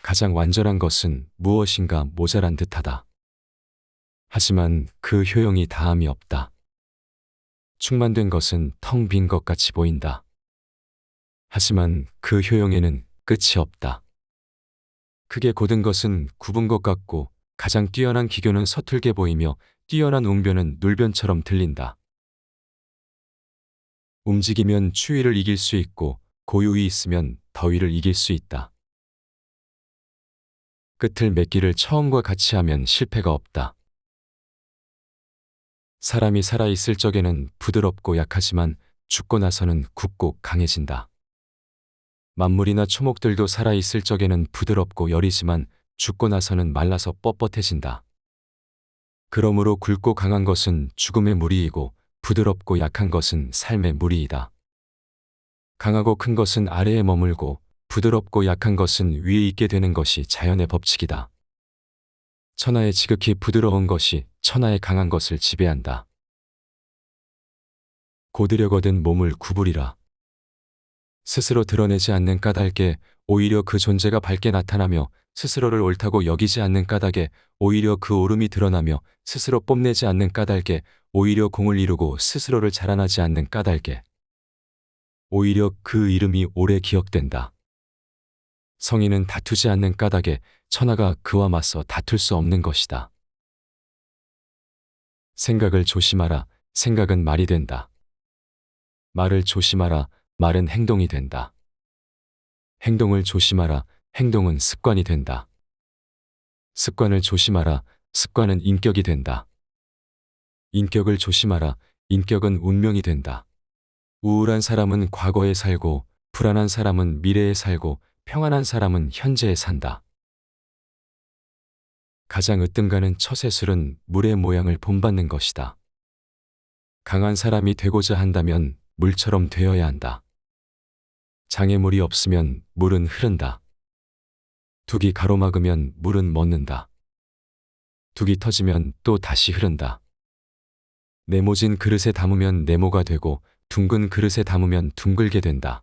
가장 완전한 것은 무엇인가 모자란 듯하다. 하지만 그 효용이 다함이 없다. 충만된 것은 텅 빈 것 같이 보인다. 하지만 그 효용에는 끝이 없다. 크게 곧은 것은 굽은 것 같고 가장 뛰어난 기교는 서툴게 보이며 뛰어난 웅변은 눌변처럼 들린다. 움직이면 추위를 이길 수 있고 고요히 있으면 더위를 이길 수 있다. 끝을 맺기를 처음과 같이 하면 실패가 없다. 사람이 살아있을 적에는 부드럽고 약하지만 죽고 나서는 굽고 강해진다. 만물이나 초목들도 살아있을 적에는 부드럽고 여리지만 죽고 나서는 말라서 뻣뻣해진다. 그러므로 굵고 강한 것은 죽음의 무리이고 부드럽고 약한 것은 삶의 무리이다. 강하고 큰 것은 아래에 머물고 부드럽고 약한 것은 위에 있게 되는 것이 자연의 법칙이다. 천하의 지극히 부드러운 것이 천하의 강한 것을 지배한다. 고드려거든 몸을 구부리라. 스스로 드러내지 않는 까닭에 오히려 그 존재가 밝게 나타나며 스스로를 옳다고 여기지 않는 까닭에 오히려 그 옳음이 드러나며 스스로 뽐내지 않는 까닭에 오히려 공을 이루고 스스로를 자랑하지 않는 까닭에 오히려 그 이름이 오래 기억된다. 성인은 다투지 않는 까닭에 천하가 그와 맞서 다툴 수 없는 것이다. 생각을 조심하라. 생각은 말이 된다. 말을 조심하라. 말은 행동이 된다. 행동을 조심하라. 행동은 습관이 된다. 습관을 조심하라. 습관은 인격이 된다. 인격을 조심하라. 인격은 운명이 된다. 우울한 사람은 과거에 살고 불안한 사람은 미래에 살고 평안한 사람은 현재에 산다. 가장 으뜸가는 처세술은 물의 모양을 본받는 것이다. 강한 사람이 되고자 한다면 물처럼 되어야 한다. 장애물이 없으면 물은 흐른다. 둑이 가로막으면 물은 멎는다. 둑이 터지면 또 다시 흐른다. 네모진 그릇에 담으면 네모가 되고 둥근 그릇에 담으면 둥글게 된다.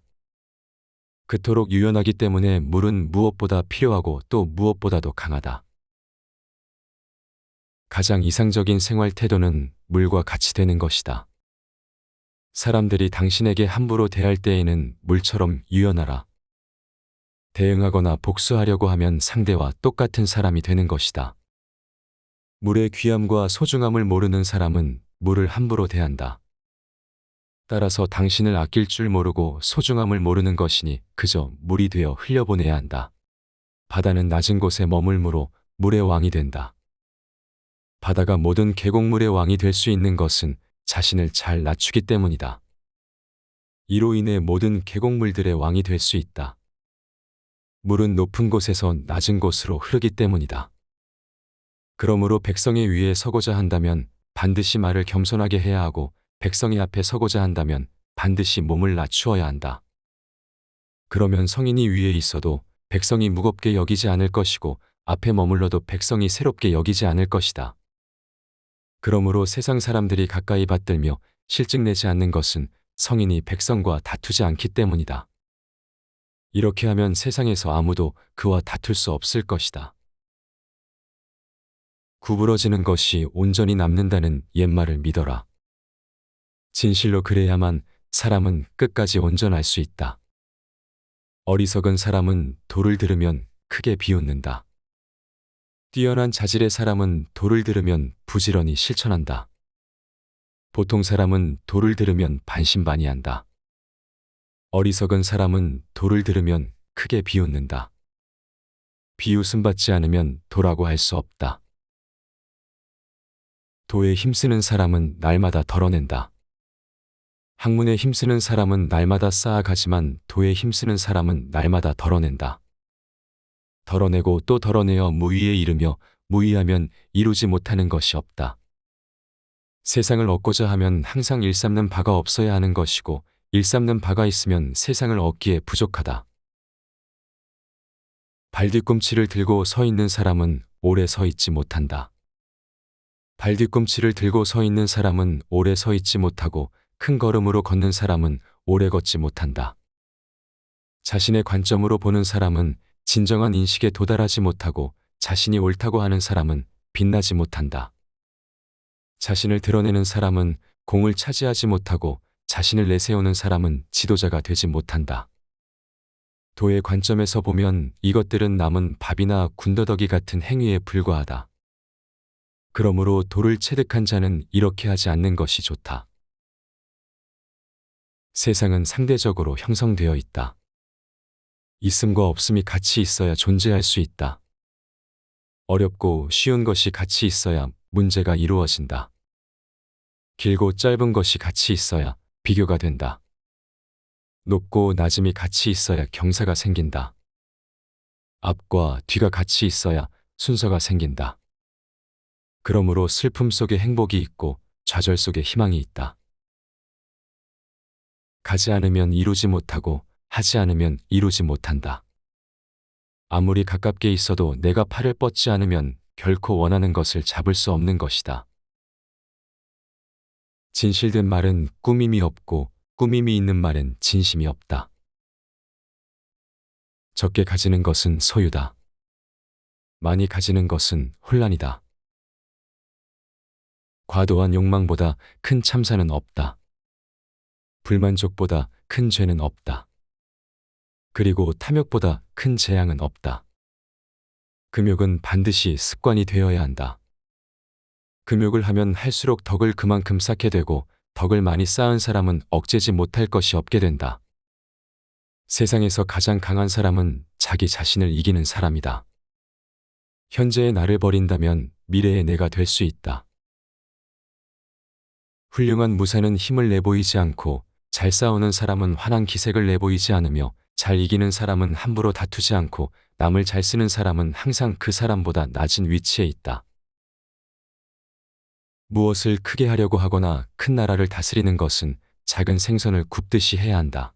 그토록 유연하기 때문에 물은 무엇보다 필요하고 또 무엇보다도 강하다. 가장 이상적인 생활 태도는 물과 같이 되는 것이다. 사람들이 당신에게 함부로 대할 때에는 물처럼 유연하라. 대응하거나 복수하려고 하면 상대와 똑같은 사람이 되는 것이다. 물의 귀함과 소중함을 모르는 사람은 물을 함부로 대한다. 따라서 당신을 아낄 줄 모르고 소중함을 모르는 것이니 그저 물이 되어 흘려보내야 한다. 바다는 낮은 곳에 머물므로 물의 왕이 된다. 바다가 모든 계곡물의 왕이 될 수 있는 것은 자신을 잘 낮추기 때문이다. 이로 인해 모든 계곡물들의 왕이 될 수 있다. 물은 높은 곳에서 낮은 곳으로 흐르기 때문이다. 그러므로 백성의 위에 서고자 한다면 반드시 말을 겸손하게 해야 하고 백성의 앞에 서고자 한다면 반드시 몸을 낮추어야 한다. 그러면 성인이 위에 있어도 백성이 무겁게 여기지 않을 것이고 앞에 머물러도 백성이 새롭게 여기지 않을 것이다. 그러므로 세상 사람들이 가까이 받들며 실증내지 않는 것은 성인이 백성과 다투지 않기 때문이다. 이렇게 하면 세상에서 아무도 그와 다툴 수 없을 것이다. 구부러지는 것이 온전히 남는다는 옛말을 믿어라. 진실로 그래야만 사람은 끝까지 온전할 수 있다. 어리석은 사람은 도를 들으면 크게 비웃는다. 뛰어난 자질의 사람은 도를 들으면 부지런히 실천한다. 보통 사람은 도를 들으면 반신반의한다. 어리석은 사람은 도를 들으면 크게 비웃는다. 비웃음 받지 않으면 도라고 할 수 없다. 도에 힘쓰는 사람은 날마다 덜어낸다. 학문에 힘쓰는 사람은 날마다 쌓아가지만 도에 힘쓰는 사람은 날마다 덜어낸다. 덜어내고 또 덜어내어 무위에 이르며 무위하면 이루지 못하는 것이 없다. 세상을 얻고자 하면 항상 일삼는 바가 없어야 하는 것이고 일삼는 바가 있으면 세상을 얻기에 부족하다. 발뒤꿈치를 들고 서 있는 사람은 오래 서 있지 못한다. 발뒤꿈치를 들고 서 있는 사람은 오래 서 있지 못하고 큰 걸음으로 걷는 사람은 오래 걷지 못한다. 자신의 관점으로 보는 사람은 진정한 인식에 도달하지 못하고 자신이 옳다고 하는 사람은 빛나지 못한다. 자신을 드러내는 사람은 공을 차지하지 못하고 자신을 내세우는 사람은 지도자가 되지 못한다. 도의 관점에서 보면 이것들은 남은 밥이나 군더더기 같은 행위에 불과하다. 그러므로 도를 체득한 자는 이렇게 하지 않는 것이 좋다. 세상은 상대적으로 형성되어 있다. 있음과 없음이 같이 있어야 존재할 수 있다. 어렵고 쉬운 것이 같이 있어야 문제가 이루어진다. 길고 짧은 것이 같이 있어야 비교가 된다. 높고 낮음이 같이 있어야 경사가 생긴다. 앞과 뒤가 같이 있어야 순서가 생긴다. 그러므로 슬픔 속에 행복이 있고 좌절 속에 희망이 있다. 가지 않으면 이루지 못하고 하지 않으면 이루지 못한다. 아무리 가깝게 있어도 내가 팔을 뻗지 않으면 결코 원하는 것을 잡을 수 없는 것이다. 진실된 말은 꾸밈이 없고 꾸밈이 있는 말은 진심이 없다. 적게 가지는 것은 소유다. 많이 가지는 것은 혼란이다. 과도한 욕망보다 큰 참사는 없다. 불만족보다 큰 죄는 없다. 그리고 탐욕보다 큰 재앙은 없다. 금욕은 반드시 습관이 되어야 한다. 금욕을 하면 할수록 덕을 그만큼 쌓게 되고 덕을 많이 쌓은 사람은 억제지 못할 것이 없게 된다. 세상에서 가장 강한 사람은 자기 자신을 이기는 사람이다. 현재의 나를 버린다면 미래의 내가 될 수 있다. 훌륭한 무사는 힘을 내보이지 않고 잘 싸우는 사람은 환한 기색을 내보이지 않으며 잘 이기는 사람은 함부로 다투지 않고 남을 잘 쓰는 사람은 항상 그 사람보다 낮은 위치에 있다. 무엇을 크게 하려고 하거나 큰 나라를 다스리는 것은 작은 생선을 굽듯이 해야 한다.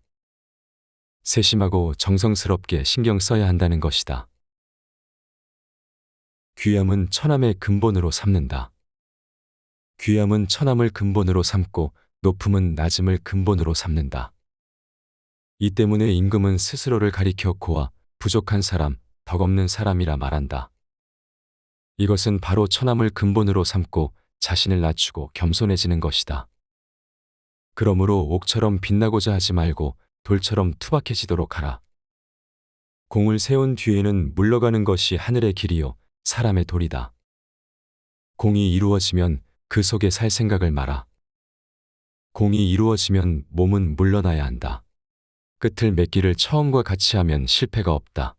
세심하고 정성스럽게 신경 써야 한다는 것이다. 귀함은 천함의 근본으로 삼는다. 귀함은 천함을 근본으로 삼고 높음은 낮음을 근본으로 삼는다. 이 때문에 임금은 스스로를 가리켜 고와 부족한 사람, 덕없는 사람이라 말한다. 이것은 바로 천함을 근본으로 삼고 자신을 낮추고 겸손해지는 것이다. 그러므로 옥처럼 빛나고자 하지 말고 돌처럼 투박해지도록 하라. 공을 세운 뒤에는 물러가는 것이 하늘의 길이요 사람의 도리다. 공이 이루어지면 그 속에 살 생각을 마라. 공이 이루어지면 몸은 물러나야 한다. 끝을 맺기를 처음과 같이 하면 실패가 없다.